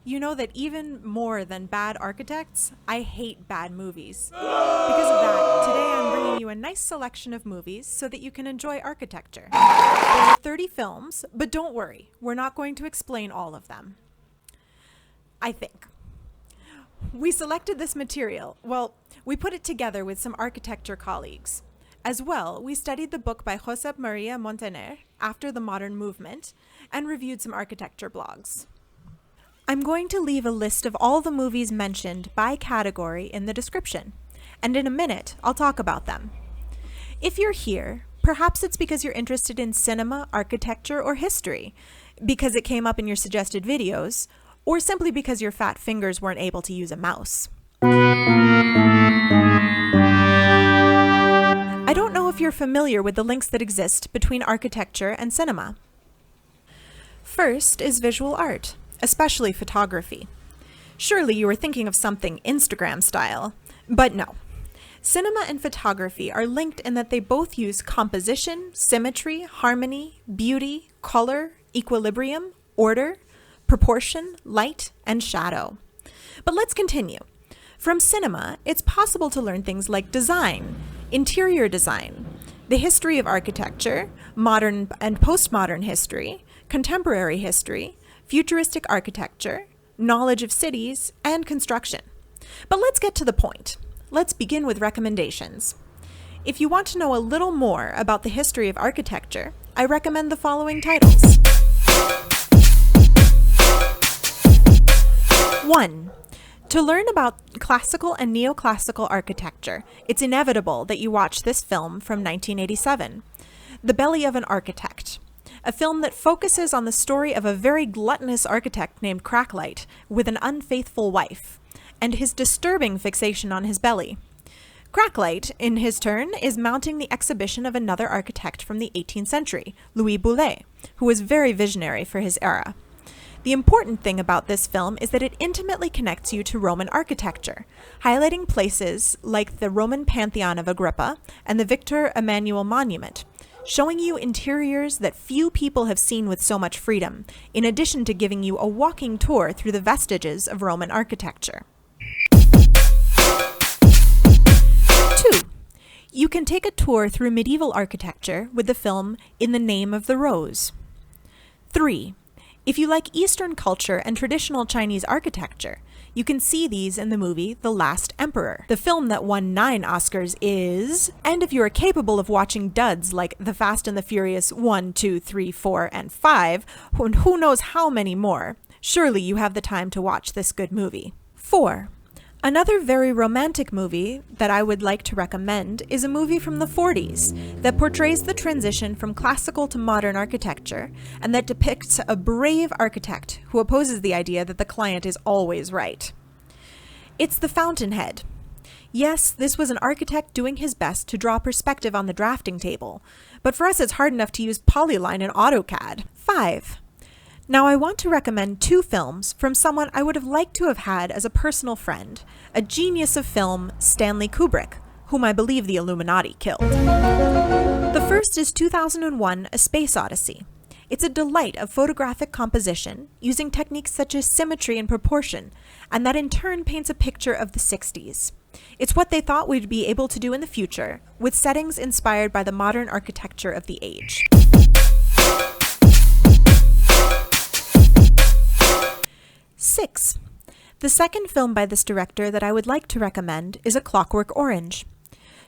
You know that even more than bad architects, I hate bad movies. Because of that, today I'm bringing you a nice selection of movies so that you can enjoy architecture. There are 30 films, but don't worry, we're not going to explain all of them. I think. We selected this material, we put it together with some architecture colleagues. As well, we studied the book by Josep Maria Montaner, After the Modern Movement, and reviewed some architecture blogs. I'm going to leave a list of all the movies mentioned by category in the description, and in a minute, I'll talk about them. If you're here, perhaps it's because you're interested in cinema, architecture, or history, because it came up in your suggested videos, or simply because your fat fingers weren't able to use a mouse. I don't know if you're familiar with the links that exist between architecture and cinema. First is visual art, especially photography. Surely you were thinking of something Instagram style, but no. Cinema and photography are linked in that they both use composition, symmetry, harmony, beauty, color, equilibrium, order, proportion, light, and shadow. But let's continue. From cinema, it's possible to learn things like design, interior design, the history of architecture, modern and postmodern history, contemporary history, futuristic architecture, knowledge of cities, and construction. But let's get to the point. Let's begin with recommendations. If you want to know a little more about the history of architecture, I recommend the following titles. 1. To learn about classical and neoclassical architecture, it's inevitable that you watch this film from 1987, The Belly of an Architect, a film that focuses on the story of a very gluttonous architect named Cracklight with an unfaithful wife, and his disturbing fixation on his belly. Cracklight, in his turn, is mounting the exhibition of another architect from the 18th century, Louis Boullé, who was very visionary for his era. The important thing about this film is that it intimately connects you to Roman architecture, highlighting places like the Roman Pantheon of Agrippa and the Victor Emmanuel Monument, showing you interiors that few people have seen with so much freedom, in addition to giving you a walking tour through the vestiges of Roman architecture. 2. You can take a tour through medieval architecture with the film In the Name of the Rose. 3. If you like Eastern culture and traditional Chinese architecture, you can see these in the movie The Last Emperor, the film that won 9 Oscars is, and if you are capable of watching duds like The Fast and the Furious 1, 2, 3, 4, and 5, and who knows how many more, surely you have the time to watch this good movie. 4. Another very romantic movie that I would like to recommend is a movie from the 40s that portrays the transition from classical to modern architecture and that depicts a brave architect who opposes the idea that the client is always right. It's The Fountainhead. Yes, this was an architect doing his best to draw perspective on the drafting table, but for us it's hard enough to use Polyline and AutoCAD. 5. Now I want to recommend 2 films from someone I would have liked to have had as a personal friend, a genius of film, Stanley Kubrick, whom I believe the Illuminati killed. The first is 2001: A Space Odyssey. It's a delight of photographic composition, using techniques such as symmetry and proportion, and that in turn paints a picture of the 60s. It's what they thought we'd be able to do in the future, with settings inspired by the modern architecture of the age. 6. The second film by this director that I would like to recommend is A Clockwork Orange.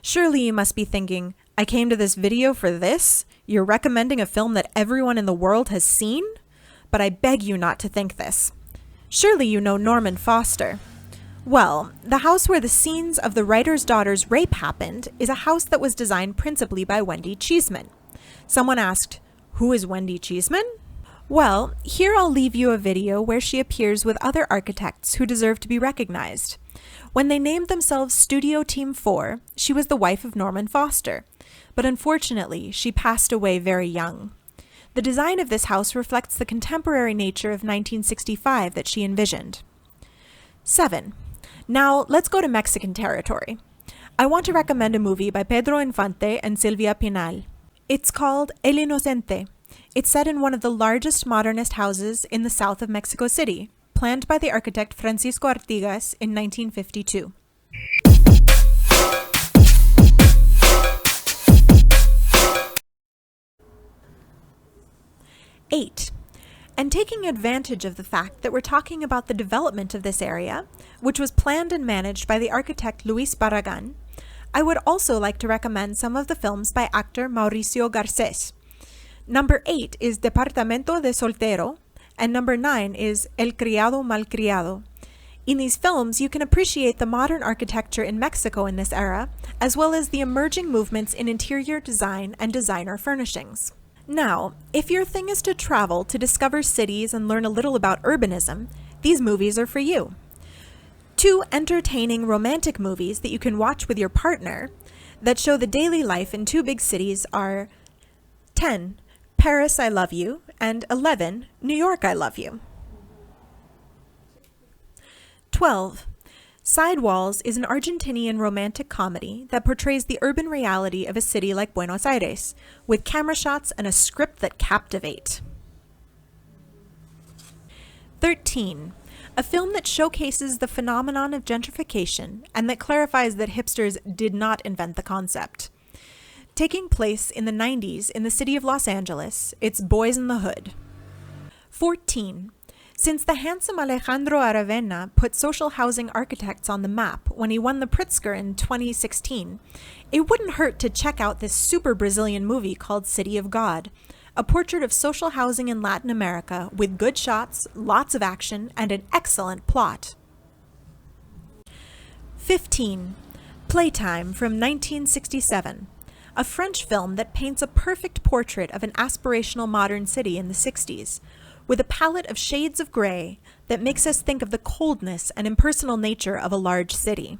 Surely you must be thinking, I came to this video for this? You're recommending a film that everyone in the world has seen? But I beg you not to think this. Surely you know Norman Foster. Well, the house where the scenes of the writer's daughter's rape happened is a house that was designed principally by Wendy Cheeseman. Someone asked, who is Wendy Cheeseman? Well, here I'll leave you a video where she appears with other architects who deserve to be recognized. When they named themselves Studio Team 4, she was the wife of Norman Foster, but unfortunately, she passed away very young. The design of this house reflects the contemporary nature of 1965 that she envisioned. 7. Now, let's go to Mexican territory. I want to recommend a movie by Pedro Infante and Silvia Pinal. It's called El Inocente. It's set in one of the largest modernist houses in the south of Mexico City, planned by the architect Francisco Artigas in 1952. Eight. And taking advantage of the fact that we're talking about the development of this area, which was planned and managed by the architect Luis Barragan, I would also like to recommend some of the films by actor Mauricio Garcés. Number 8 is Departamento de Soltero, and number 9 is El Criado, Malcriado. In these films, you can appreciate the modern architecture in Mexico in this era, as well as the emerging movements in interior design and designer furnishings. Now, if your thing is to travel to discover cities and learn a little about urbanism, these movies are for you. Two entertaining romantic movies that you can watch with your partner that show the daily life in two big cities are 10. Paris, I Love You, and 11. New York, I Love You. 12. Sidewalls is an Argentinian romantic comedy that portrays the urban reality of a city like Buenos Aires, with camera shots and a script that captivate. 13. A film that showcases the phenomenon of gentrification and that clarifies that hipsters did not invent the concept. Taking place in the 90s in the city of Los Angeles, it's Boyz n the Hood. 14. Since the handsome Alejandro Aravena put social housing architects on the map when he won the Pritzker in 2016, it wouldn't hurt to check out this super Brazilian movie called City of God, a portrait of social housing in Latin America with good shots, lots of action, and an excellent plot. 15. Playtime from 1967, a French film that paints a perfect portrait of an aspirational modern city in the 60s, with a palette of shades of gray that makes us think of the coldness and impersonal nature of a large city.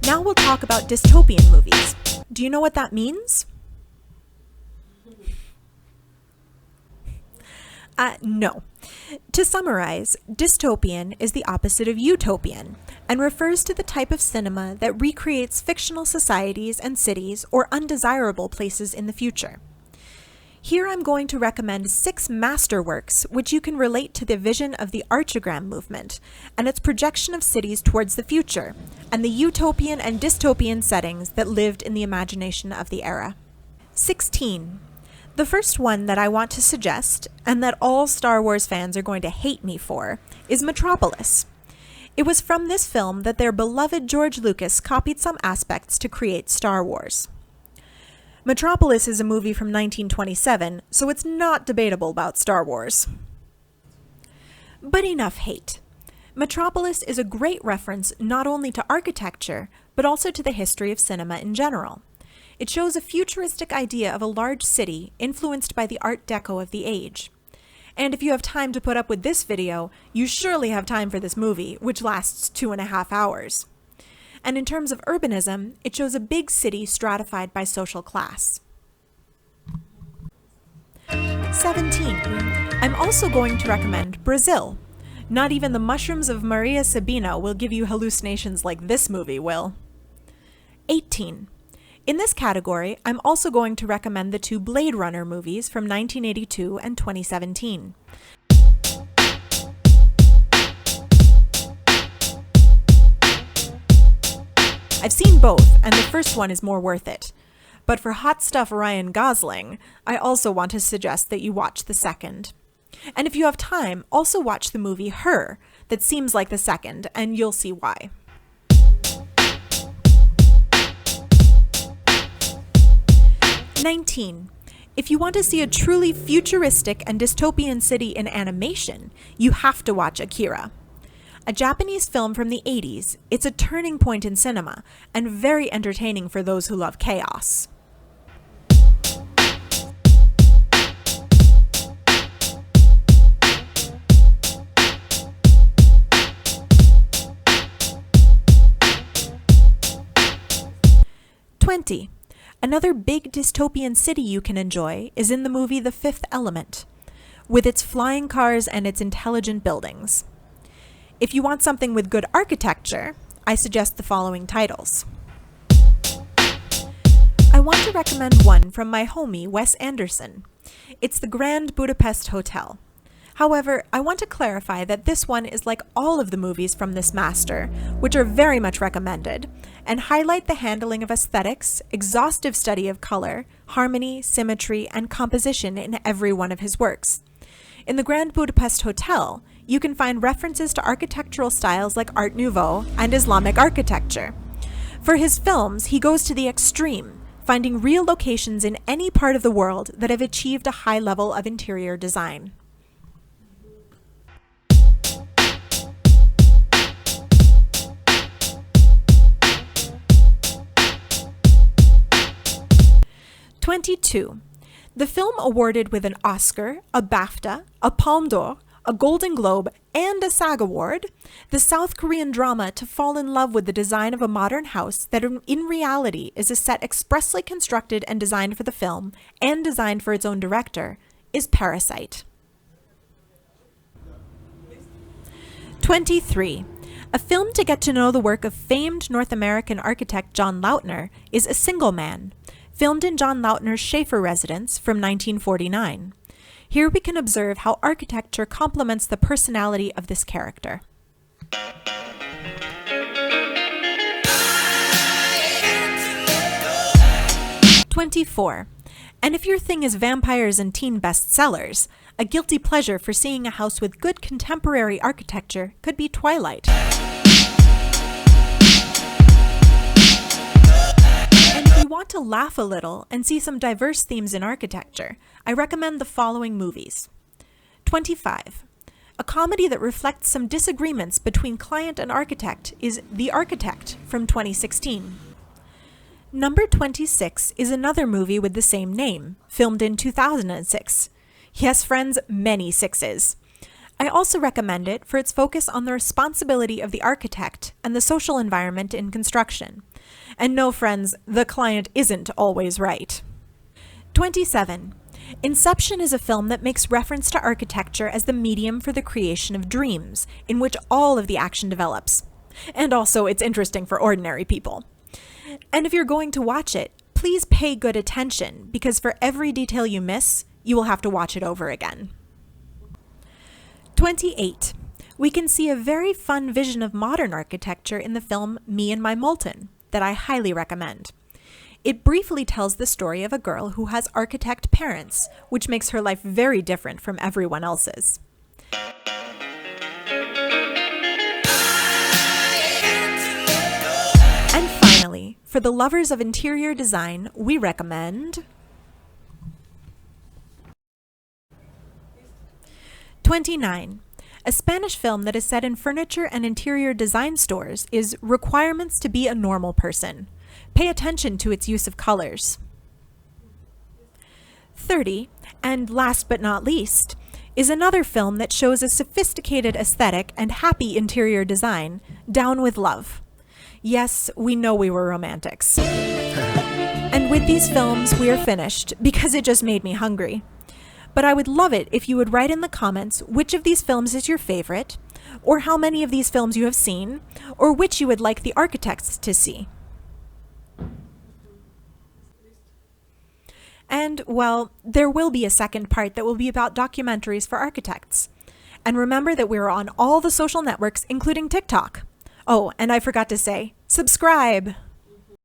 Now we'll talk about dystopian movies. Do you know what that means? No. To summarize, dystopian is the opposite of utopian and refers to the type of cinema that recreates fictional societies and cities or undesirable places in the future. Here I'm going to recommend 6 masterworks which you can relate to the vision of the archigram movement and its projection of cities towards the future, and the utopian and dystopian settings that lived in the imagination of the era. 16. The first one that I want to suggest, and that all Star Wars fans are going to hate me for, is Metropolis. It was from this film that their beloved George Lucas copied some aspects to create Star Wars. Metropolis is a movie from 1927, so it's not debatable about Star Wars. But enough hate. Metropolis is a great reference not only to architecture, but also to the history of cinema in general. It shows a futuristic idea of a large city influenced by the Art Deco of the age. And if you have time to put up with this video, you surely have time for this movie, which lasts 2.5 hours. And in terms of urbanism, it shows a big city stratified by social class. 17. I'm also going to recommend Brazil. Not even the mushrooms of Maria Sabina will give you hallucinations like this movie will. 18. In this category, I'm also going to recommend the 2 Blade Runner movies from 1982 and 2017. I've seen both, and the first one is more worth it. But for hot stuff Ryan Gosling, I also want to suggest that you watch the second. And if you have time, also watch the movie Her, that seems like the second, and you'll see why. 19. If you want to see a truly futuristic and dystopian city in animation, you have to watch Akira. A Japanese film from the 80s, it's a turning point in cinema, and very entertaining for those who love chaos. Another big dystopian city you can enjoy is in the movie The Fifth Element, with its flying cars and its intelligent buildings. If you want something with good architecture, I suggest the following titles. I want to recommend one from my homie, Wes Anderson. It's the Grand Budapest Hotel. However, I want to clarify that this one is like all of the movies from this master, which are very much recommended, and highlight the handling of aesthetics, exhaustive study of color, harmony, symmetry, and composition in every one of his works. In the Grand Budapest Hotel, you can find references to architectural styles like Art Nouveau and Islamic architecture. For his films, he goes to the extreme, finding real locations in any part of the world that have achieved a high level of interior design. '22. The film awarded with an Oscar, a BAFTA, a Palme d'Or, a Golden Globe, and a SAG Award, the South Korean drama to fall in love with the design of a modern house that in reality is a set expressly constructed and designed for the film and designed for its own director, is Parasite. 23. A film to get to know the work of famed North American architect John Lautner is A Single Man, filmed in John Lautner's Schaefer residence from 1949. Here we can observe how architecture complements the personality of this character. 24. And if your thing is vampires and teen bestsellers, a guilty pleasure for seeing a house with good contemporary architecture could be Twilight. Want to laugh a little and see some diverse themes in architecture, I recommend the following movies. 25. A comedy that reflects some disagreements between client and architect is The Architect from 2016. Number 26 is another movie with the same name, filmed in 2006. Yes, friends, many sixes. I also recommend it for its focus on the responsibility of the architect and the social environment in construction. And no, friends, the client isn't always right. 27. Inception is a film that makes reference to architecture as the medium for the creation of dreams, in which all of the action develops. And also, it's interesting for ordinary people. And if you're going to watch it, please pay good attention, because for every detail you miss, you will have to watch it over again. 28. We can see a very fun vision of modern architecture in the film Me and My Moulton, that I highly recommend. It briefly tells the story of a girl who has architect parents, which makes her life very different from everyone else's. And finally, for the lovers of interior design, we recommend 29. A Spanish film that is set in furniture and interior design stores is Requirements to be a Normal Person. Pay attention to its use of colors. 30, and last but not least, is another film that shows a sophisticated aesthetic and happy interior design, Down with Love. Yes, we know we were romantics. And with these films, we are finished, because it just made me hungry. But I would love it if you would write in the comments which of these films is your favorite, or how many of these films you have seen, or which you would like the architects to see. And, well, there will be a second part that will be about documentaries for architects. And remember that we're on all the social networks, including TikTok. Oh, and I forgot to say, subscribe!